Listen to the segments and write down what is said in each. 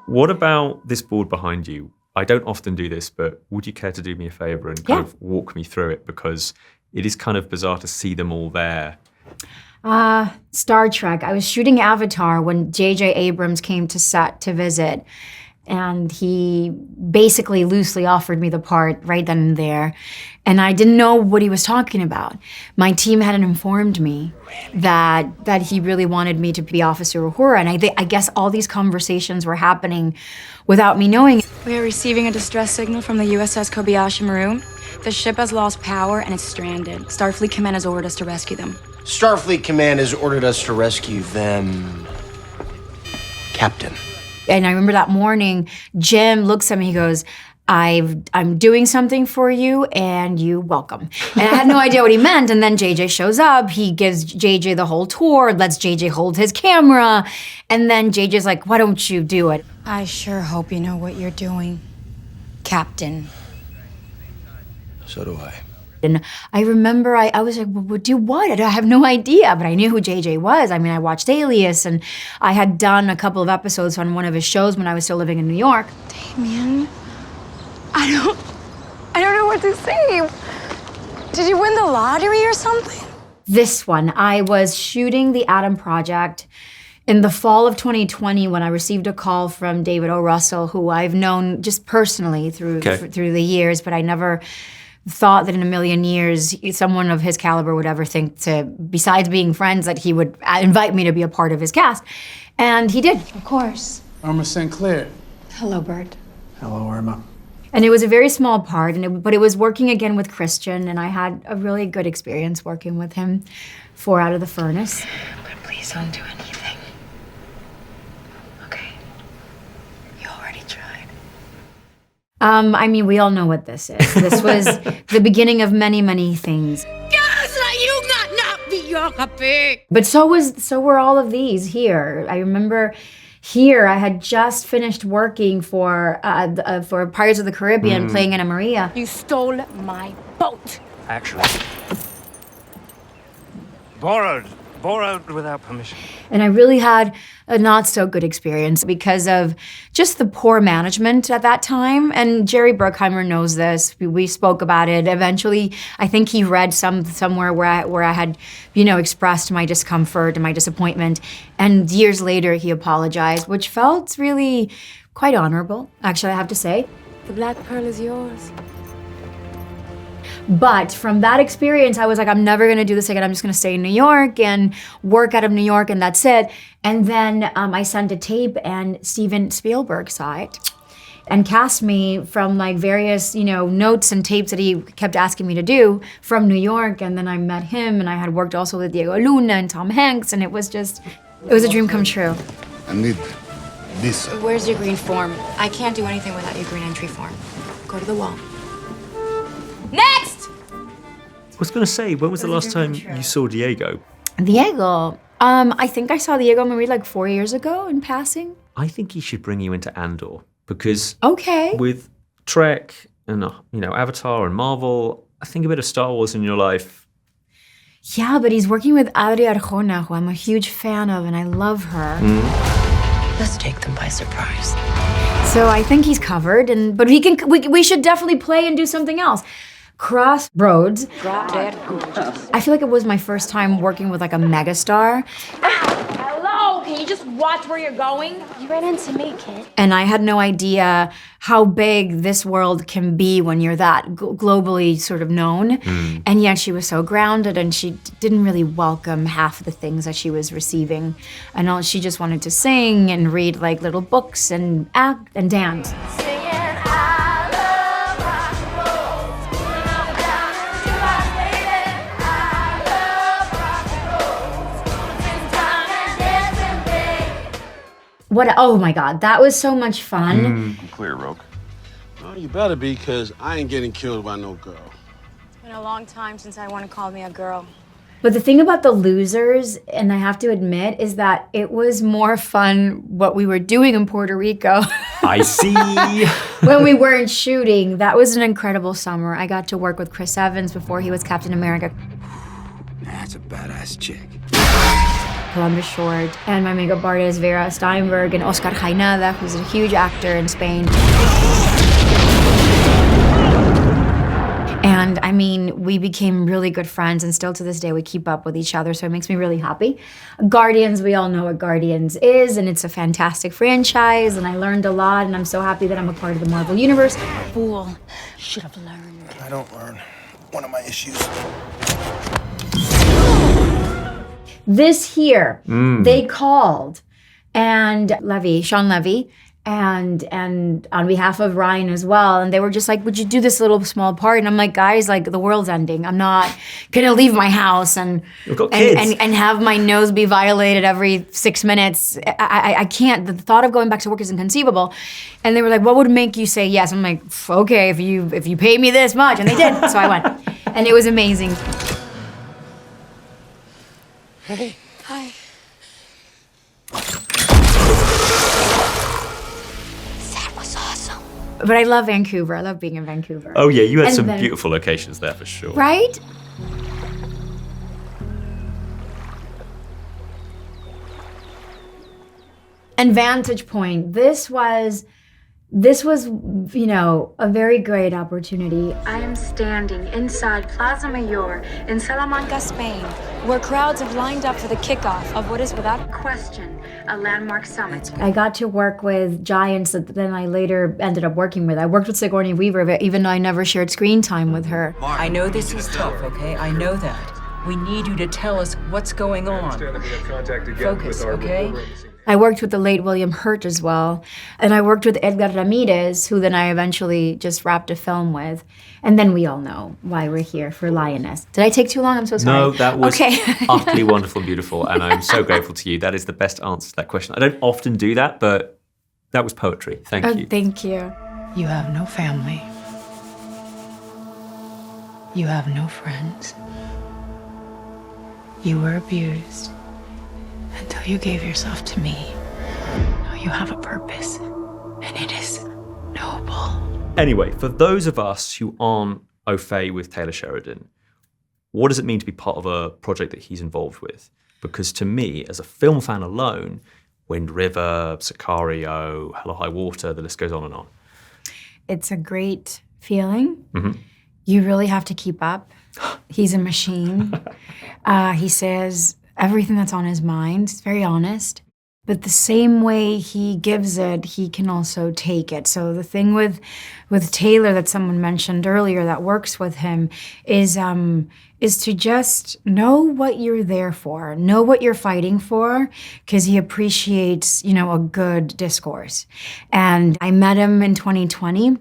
What about this board behind you? I don't often do this, but would you care to do me a favor and kind of walk me through it? Because it is kind of bizarre to see them all there. Star Trek. I was shooting Avatar when J.J. Abrams came to set to visit. And he basically loosely offered me the part right then and there. And I didn't know what he was talking about. My team hadn't informed me that he really wanted me to be Officer Uhura. And I guess all these conversations were happening without me knowing. We are receiving a distress signal from the USS Kobayashi Maru. The ship has lost power and it's stranded. Starfleet Command has ordered us to rescue them. Starfleet Command has ordered us to rescue them, Captain. And I remember that morning, Jim looks at me, he goes, I'm doing something for you and you welcome. And I had no idea what he meant. And then JJ shows up, he gives JJ the whole tour, lets JJ hold his camera. And then JJ's like, why don't you do it? I sure hope you know what you're doing, Captain. So do I. And I remember I was like, well, do what? I have no idea, but I knew who JJ was. I mean, I watched Alias, and I had done a couple of episodes on one of his shows when I was still living in New York. Damien, I don't know what to say. Did you win the lottery or something? This one, I was shooting The Adam Project in the fall of 2020 when I received a call from David O. Russell, who I've known just personally through the years, but I never thought that in a million years someone of his caliber would ever think to, besides being friends, that he would invite me to be a part of his cast. And he did. Of course. Irma St. Clair. Hello, Bert. Hello, Irma. And it was a very small part, but it was working again with Christian, and I had a really good experience working with him. 4 out of the furnace. But please don't do anything. Okay. You already tried. I mean, we all know what this is. This was the beginning of many, many things. But so were all of these here. I remember here I had just finished working for Pirates of the Caribbean, playing Anna Maria. You stole my boat. Actually, borrowed without permission. And I really had a not so good experience because of just the poor management at that time. And Jerry Bruckheimer knows this. We spoke about it. Eventually, I think he read somewhere where I had, expressed my discomfort and my disappointment. And years later, he apologized, which felt really quite honorable, actually, I have to say. The black pearl is yours. But from that experience, I was like, I'm never gonna do this again. I'm just gonna stay in New York and work out of New York, and that's it. And then I sent a tape, and Steven Spielberg saw it and cast me from like various, notes and tapes that he kept asking me to do from New York. And then I met him, and I had worked also with Diego Luna and Tom Hanks, and it was a dream come true. I need this. Where's your green form? I can't do anything without your green entry form. Go to the wall. Next! I was going to say, when was the last time you saw Diego? Diego? I think I saw Diego Marie like 4 years ago in passing. I think he should bring you into Andor, because okay, with Trek and Avatar and Marvel, I think a bit of Star Wars in your life. Yeah, but he's working with Adri Arjona, who I'm a huge fan of, and I love her. Let's take them by surprise. So I think he's covered, but we should definitely play and do something else. Crossroads. I feel like it was my first time working with like a megastar. Hello, can you just watch where you're going? You ran into me, kid. And I had no idea how big this world can be when you're that globally sort of known. And yet she was so grounded, and she didn't really welcome half the things that she was receiving. And she just wanted to sing and read like little books and act and dance. Oh my God, that was so much fun. I'm clear, Roke. Oh, you better be, because I ain't getting killed by no girl. It's been a long time since anyone called me a girl. But the thing about The Losers, and I have to admit, is that it was more fun what we were doing in Puerto Rico. I see. When we weren't shooting. That was an incredible summer. I got to work with Chris Evans before he was Captain America. That's a badass chick. Columbus Short, and my makeup artist Vera Steinberg, and Oscar Jainada, who's a huge actor in Spain. And I mean, we became really good friends, and still to this day we keep up with each other, so it makes me really happy. Guardians, we all know what Guardians is, and it's a fantastic franchise, and I learned a lot, and I'm so happy that I'm a part of the Marvel Universe. Fool. Should have learned. I don't learn. One of my issues. This here, they called, and Sean Levy, and on behalf of Ryan as well, and they were just like, would you do this little small part? And I'm like, guys, like, the world's ending. I'm not gonna leave my house and have my nose be violated every 6 minutes. I can't. The thought of going back to work is inconceivable. And they were like, what would make you say yes? I'm like, okay, if you pay me this much. And they did, so I went. And it was amazing. Hey. Hi. But I love Vancouver. I love being in Vancouver. Oh yeah, you had some beautiful locations there for sure. Right? And Vantage Point. This was, you know, a very great opportunity. I am standing inside Plaza Mayor in Salamanca, Spain, where crowds have lined up for the kickoff of what is without question a landmark summit. I got to work with giants that then I later ended up working with. I worked with Sigourney Weaver, even though I never shared screen time with her. I know this is tough, okay? I know that. We need you to tell us what's going on. Focus, okay? I worked with the late William Hurt as well. And I worked with Edgar Ramirez, who then I eventually just wrapped a film with. And then we all know why we're here for Lioness. Did I take too long? I'm so sorry. No, that was okay. utterly wonderful and beautiful. And I'm so grateful to you. That is the best answer to that question. I don't often do that, but that was poetry. Thank you. Thank you. You have no family. You have no friends. You were abused until you gave yourself to me. Now you have a purpose, and it is noble. Anyway, for those of us who aren't au fait with Taylor Sheridan, what does it mean to be part of a project that he's involved with? Because to me, as a film fan alone, Wind River, Sicario, Hell or High Water, the list goes on and on. It's a great feeling. You really have to keep up. He's a machine. He says everything that's on his mind. He's very honest. But the same way he gives it, he can also take it. So the thing with Taylor that someone mentioned earlier that works with him is to just know what you're there for, know what you're fighting for, because he appreciates, you know, a good discourse. And I met him in 2020.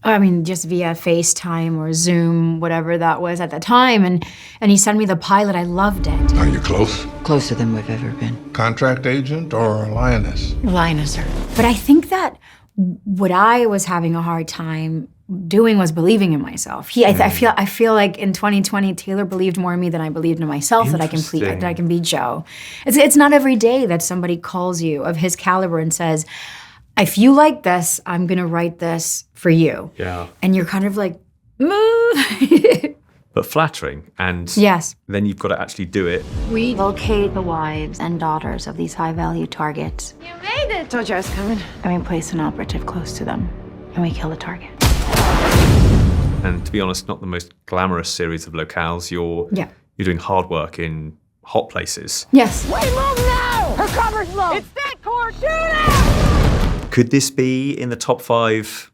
I mean, just via FaceTime or Zoom, whatever that was at the time. And he sent me the pilot. I loved it. Are you close? Closer than we've ever been. Contract agent or lioness? Lioness, sir. But I think that what I was having a hard time doing was believing in myself. I feel like in 2020, Taylor believed more in me than I believed in myself, that I can be Joe. It's not every day that somebody calls you of his caliber and says, if you like this, I'm gonna write this for you. Yeah. And you're kind of like, But flattering, and yes. Then you've got to actually do it. We locate the wives and daughters of these high-value targets. You made it! Told you I was coming. And we place an operative close to them, and we kill the target. And to be honest, not the most glamorous series of locales. You're doing hard work in hot places. Yes. We move now! Her cover's low! It's that core! Shoot it! Could this be in the top 5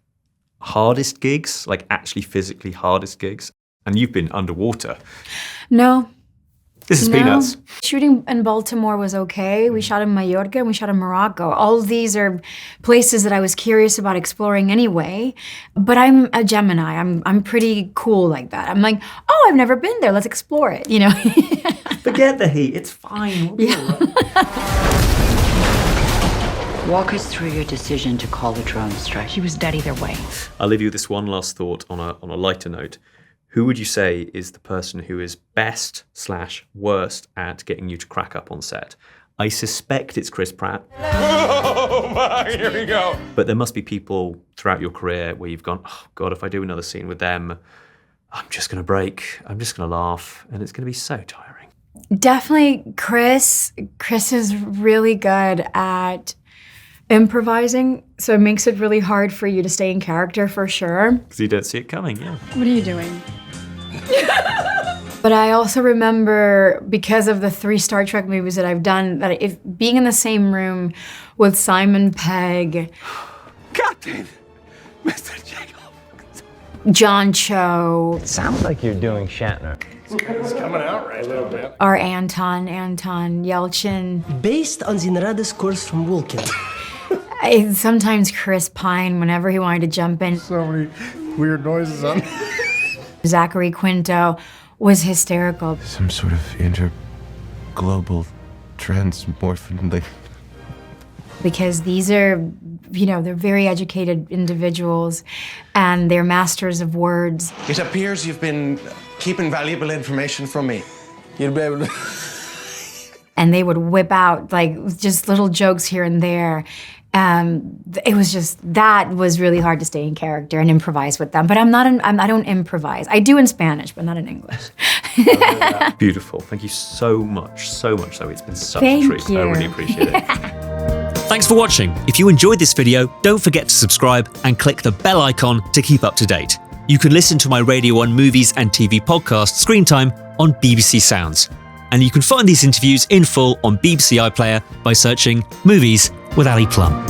hardest gigs, like actually physically hardest gigs? And you've been underwater. No. This is peanuts. Shooting in Baltimore was okay. We shot in Mallorca and we shot in Morocco. All of these are places that I was curious about exploring anyway. But I'm a Gemini. I'm pretty cool like that. I'm like, oh, I've never been there. Let's explore it, you know? Forget the heat. It's fine. We'll be all right. Walk us through your decision to call a drone strike. She was dead either way. I'll leave you with this one last thought on a lighter note. Who would you say is the person who is best/worst at getting you to crack up on set? I suspect it's Chris Pratt. Oh my, here we go. But there must be people throughout your career where you've gone, oh God, if I do another scene with them, I'm just going to break. I'm just going to laugh. And it's going to be so tiring. Definitely Chris. Chris is really good at improvising, so it makes it really hard for you to stay in character for sure. Because you don't see it coming, yeah. What are you doing? But I also remember, because of the 3 Star Trek movies that I've done, that if being in the same room with Simon Pegg, Captain! Mr. Jacob! John Cho, Sounds like you're doing Shatner. It's coming out right a little bit. or Anton Yelchin. Based on the Narada's course from Vulcan. Sometimes Chris Pine, whenever he wanted to jump in. So many weird noises on. Zachary Quinto was hysterical. Some sort of interglobal transmorphin. Because these are, they're very educated individuals and they're masters of words. It appears you've been keeping valuable information from me. You'd be able to. And they would whip out just little jokes here and there. It was that was really hard to stay in character and improvise with them. But I don't improvise. I do in Spanish, but not in English. Beautiful. Thank you so much, Zoe. It's been such Thank a treat. you. I really appreciate it. Thanks for watching. If you enjoyed this video, don't forget to subscribe and click the bell icon to keep up to date. You can listen to my Radio 1 movies and TV podcast, Screen Time, on BBC Sounds. And you can find these interviews in full on BBC iPlayer by searching Movies with Ali Plumb.